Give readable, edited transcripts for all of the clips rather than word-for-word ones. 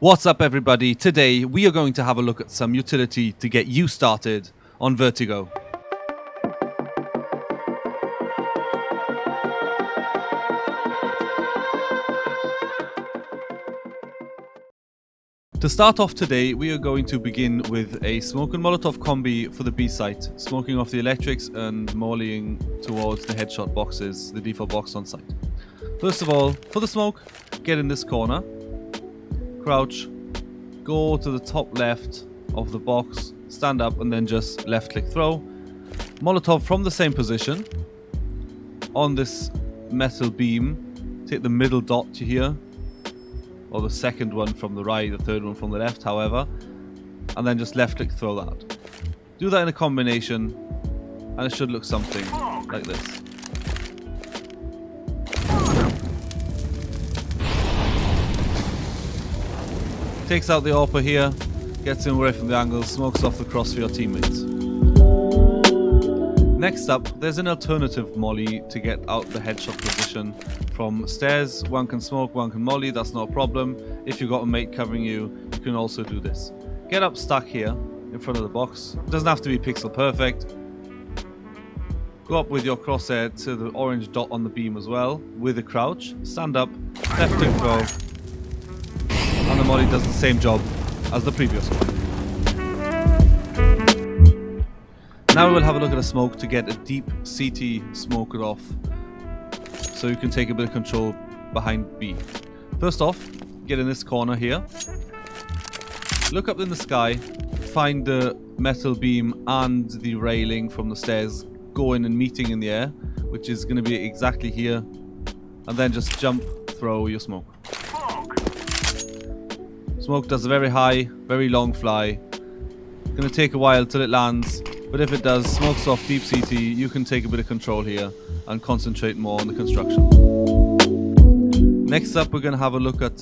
What's up everybody, today we are going to have a look at some utility to get you started on Vertigo. To start off today, we are going to begin with a smoke and Molotov combi for the B site, smoking off the electrics and mollying towards the headshot boxes, the default box on site. First of all, for the smoke, get in this corner. Crouch, go to the top left of the box, stand up and then just left click throw. Molotov from the same position on this metal beam, take the middle dot you hear, or the second one from the right, the third one from the left, however, and then just left click throw that. Do that in a combination and it should look something like this. Takes out the AWPer here, gets him away from the angle, smokes off the cross for your teammates. Next up, there's an alternative molly to get out the headshot position from stairs. One can smoke, one can molly, that's not a problem. If you've got a mate covering you, you can also do this. Get up stuck here in front of the box. It doesn't have to be pixel perfect. Go up with your crosshair to the orange dot on the beam as well, with a crouch. Stand up, left click throw. And the molly does the same job as the previous one. Now we'll have a look at a smoke to get a deep CT smoker off, so you can take a bit of control behind B. First off, get in this corner here. Look up in the sky, find the metal beam and the railing from the stairs going and meeting in the air, which is going to be exactly here, and then just jump, throw your smoke. Smoke does a very high, very long fly. Gonna take a while till it lands, but if it does, smokes off deep CT, you can take a bit of control here and concentrate more on the construction. Next up, we're gonna have a look at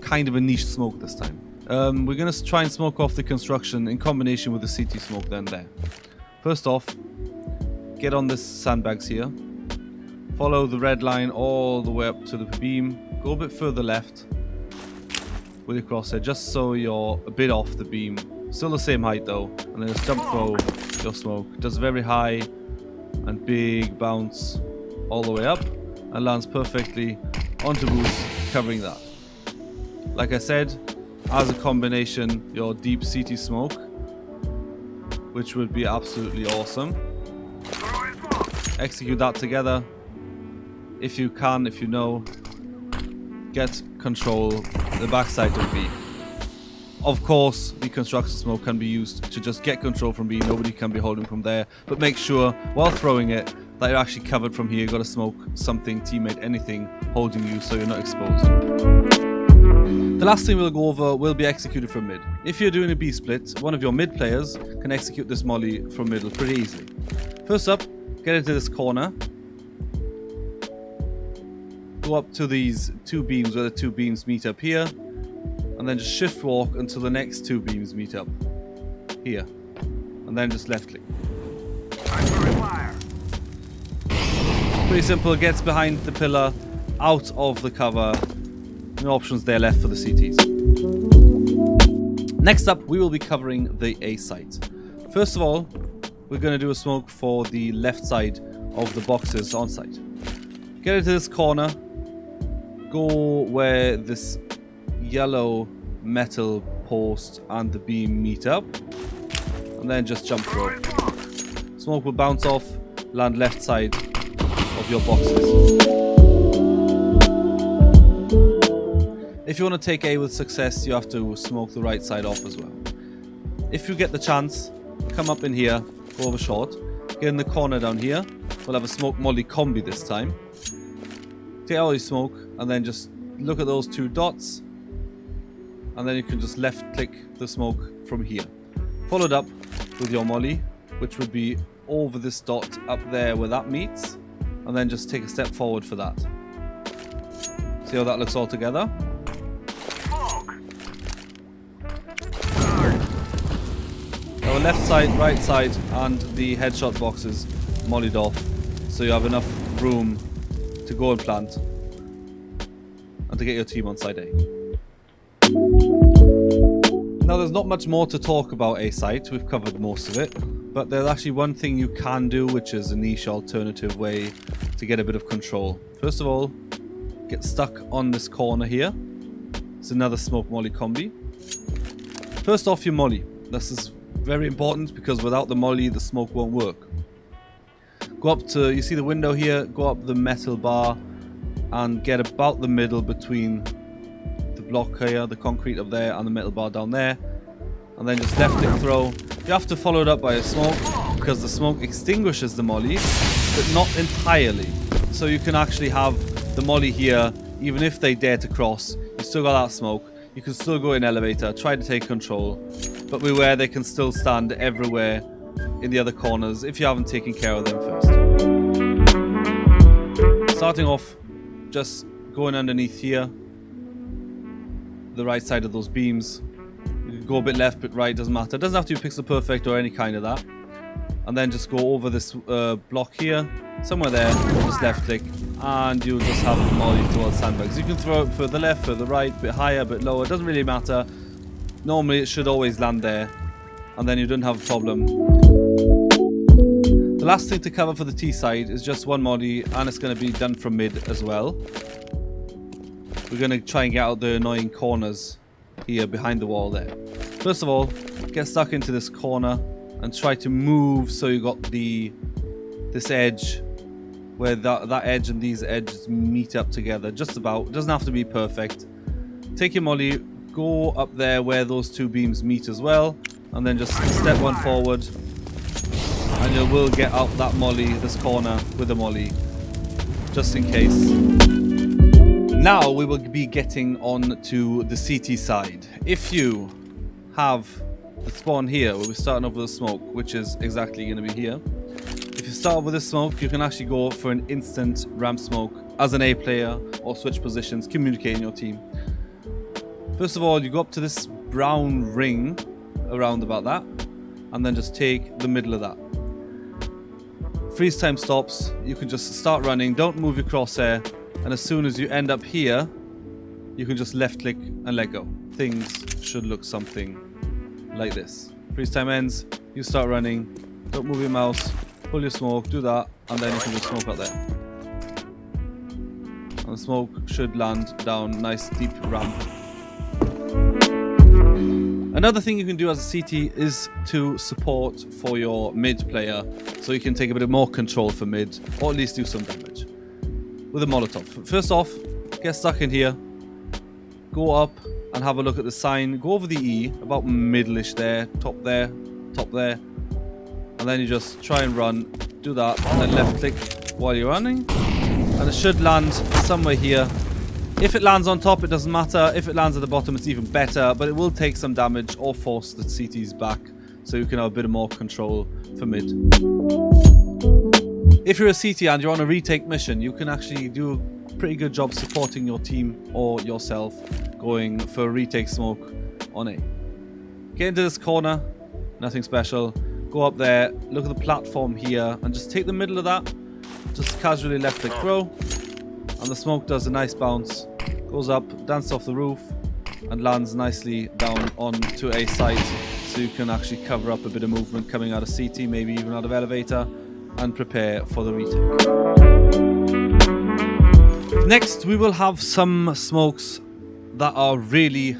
kind of a niche smoke this time. We're gonna try and smoke off the construction in combination with the CT smoke then there. First off, get on this sandbags here. Follow the red line all the way up to the beam. Go a bit further left with your crosshair, just so you're a bit off the beam. Still the same height though, and then just jump throw your smoke. Does a very high and big bounce all the way up and lands perfectly onto boost, covering that. Like I said, as a combination, your deep CT smoke, which would be absolutely awesome. Execute that together. If you can, if you know, get control the backside of B. Of course, the construction smoke can be used to just get control from B. Nobody can be holding from there, but make sure while throwing it that you're actually covered from here. You've got to smoke something, teammate, anything holding you so you're not exposed. The last thing we'll go over will be executed from mid. If you're doing a B split, one of your mid players can execute this molly from middle pretty easily. First up, get into this corner. Go up to these two beams where the two beams meet up here, and then just shift walk until the next two beams meet up here, and then just left click. Pretty simple, gets behind the pillar, out of the cover. No options there left for the CTs. Next up, we will be covering the A site. First of all, we're going to do a smoke for the left side of the boxes on site. Get into this corner. Go where this yellow metal post and the beam meet up, and then just jump throw. Smoke will bounce off, land left side of your boxes. If you want to take A with success, you have to smoke the right side off as well. If you get the chance, come up in here, go over short, get in the corner down here. We'll have a smoke molly combi this time. Take all your smoke and then just look at those two dots, and then you can just left click the smoke from here. Followed up with your molly, which would be over this dot up there where that meets, and then just take a step forward for that. See how that looks all together? Our left side, right side and the headshot boxes mollied off, so you have enough room to go and plant and to get your team on side A. there's not much more to talk about a site, we've covered most of it, but there's actually one thing you can do, which is a niche alternative way to get a bit of control. First of all, get stuck on this corner here. It's another smoke molly combi. First off, your molly. This is very important because without the molly, the smoke won't work. Go up to, you see the window here, go up the metal bar and get about the middle between the block here, the concrete up there, and the metal bar down there. And then just left click throw. You have to follow it up by a smoke because the smoke extinguishes the molly, but not entirely. So you can actually have the molly here, even if they dare to cross, you still got that smoke. You can still go in elevator, try to take control, but beware they can still stand everywhere in the other corners if you haven't taken care of them first. Starting off, just going underneath here, the right side of those beams. You can go a bit left, bit right, doesn't matter. It doesn't have to be pixel perfect or any kind of that. And then just go over this block here, somewhere there, just left click, and you'll just have the molly towards sandbags. You can throw it further left, further right, a bit higher, a bit lower, it doesn't really matter. Normally it should always land there, and then you don't have a problem. The last thing to cover for the T side is just one molly, and it's going to be done from mid as well. We're going to try and get out the annoying corners here behind the wall there. First of all, get stuck into this corner and try to move so you got this edge where that edge and these edges meet up together just about. It doesn't have to be perfect. Take your molly, go up there where those two beams meet as well, and then just step one forward and you will get out that molly, this corner with a molly, just in case. Now we will be getting on to the CT side. If you have the spawn here where we're starting off with a smoke, which is exactly going to be here. If you start with this smoke, you can actually go for an instant ramp smoke as an A player or switch positions, communicate in your team. First of all, you go up to this brown ring around about that, and then just take the middle of that. Freeze time stops, you can just start running, don't move your crosshair, and as soon as you end up here, you can just left click and let go. Things should look something like this. Freeze time ends, you start running, don't move your mouse, pull your smoke, do that, and then you can just smoke out there. And the smoke should land down nice deep ramp. Another thing you can do as a CT is to support for your mid player, so you can take a bit more control for mid, or at least do some damage with a Molotov. First off, get stuck in here, go up and have a look at the sign, go over the E, about middle-ish there, top there, and then you just try and run, do that, and then left click while you're running, and it should land somewhere here. If it lands on top, it doesn't matter. If it lands at the bottom, it's even better, but it will take some damage or force the CTs back, so you can have a bit more control for mid. If you're a CT and you're on a retake mission, you can actually do a pretty good job supporting your team or yourself going for a retake smoke on A. Get into this corner, nothing special. Go up there, look at the platform here, and just take the middle of that. Just casually left click throw, and the smoke does a nice bounce, goes up, dances off the roof, and lands nicely down onto a site, so you can actually cover up a bit of movement coming out of CT, maybe even out of elevator, and prepare for the retake. Next, we will have some smokes that are really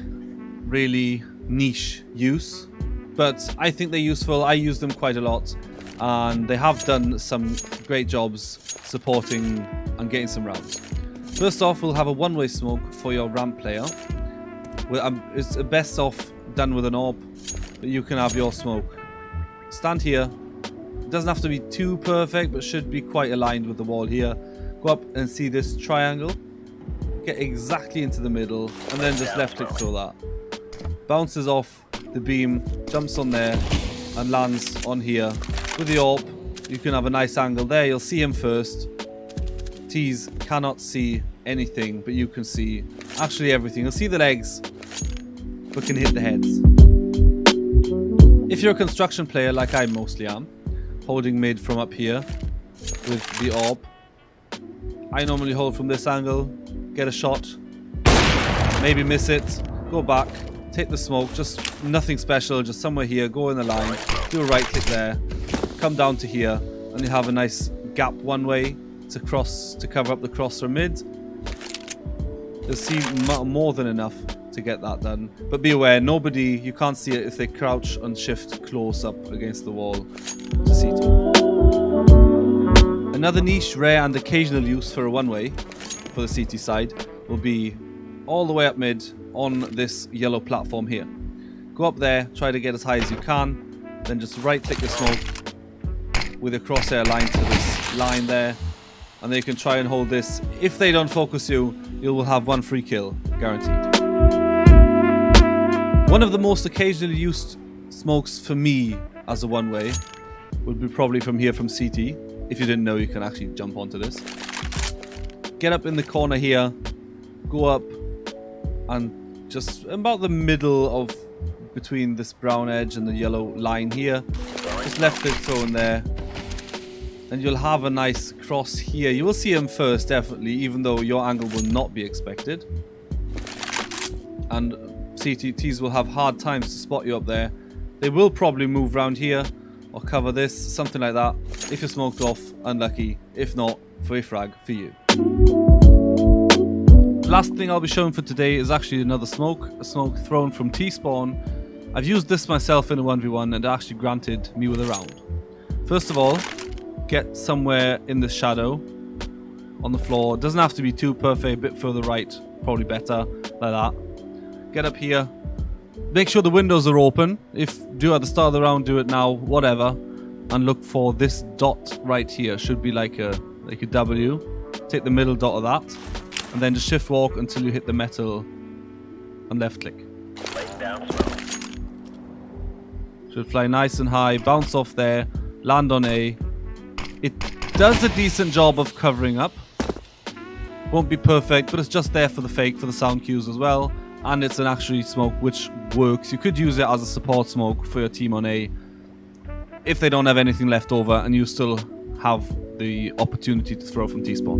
niche use, but I think they're useful. I use them quite a lot, and they have done some great jobs supporting and getting some rounds. First off, we'll have a one-way smoke for your ramp player. It's best off done with an orb, but you can have your smoke. Stand here. It doesn't have to be too perfect, but should be quite aligned with the wall here. Go up and see this triangle. Get exactly into the middle, and then just left click through that. Bounces off the beam, jumps on there, and lands on here. With the orb, you can have a nice angle there. You'll see him first. T's cannot see anything, but you can see actually everything. You'll see the legs, but can hit the heads. If you're a construction player, like I mostly am, holding mid from up here with the orb, I normally hold from this angle, get a shot, maybe miss it, go back, take the smoke, just nothing special, just somewhere here, go in the line, do a right click there, come down to here, and you have a nice gap one way to cross, to cover up the cross from mid. You'll see more than enough to get that done. But be aware, nobody, you can't see it if they crouch and shift close up against the wall to CT. Another niche, rare and occasional use for a one-way for the CT side will be all the way up mid on this yellow platform here. Go up there, try to get as high as you can, then just right click your smoke with a crosshair line to this line there, and then you can try and hold this. If they don't focus you, you will have one free kill, guaranteed. One of the most occasionally used smokes for me as a one-way would be probably from here from CT. If you didn't know, you can actually jump onto this. Get up in the corner here, go up, and just about the middle of between this brown edge and the yellow line here, just left click throw in there, and you'll have a nice cross here. You will see him first, definitely, even though your angle will not be expected. And CTTs will have hard times to spot you up there. They will probably move around here or cover this, something like that. If you're smoked off, unlucky. If not, free frag for you. The last thing I'll be showing for today is actually another smoke, a smoke thrown from T-spawn. I've used this myself in a 1v1 and it actually granted me with a round. First of all, get somewhere in the shadow on the floor. It doesn't have to be too perfect, a bit further right, probably better, like that. Get up here. Make sure the windows are open. If do at the start of the round, do it now, whatever. And look for this dot right here. Should be like a W. Take the middle dot of that. And then just shift walk until you hit the metal and left click. Should fly nice and high, bounce off there, land on A. It does a decent job of covering up. Won't be perfect, but it's just there for the fake, for the sound cues as well. And it's an actually smoke which works. You could use it as a support smoke for your team on A if they don't have anything left over and you still have the opportunity to throw from T-spawn.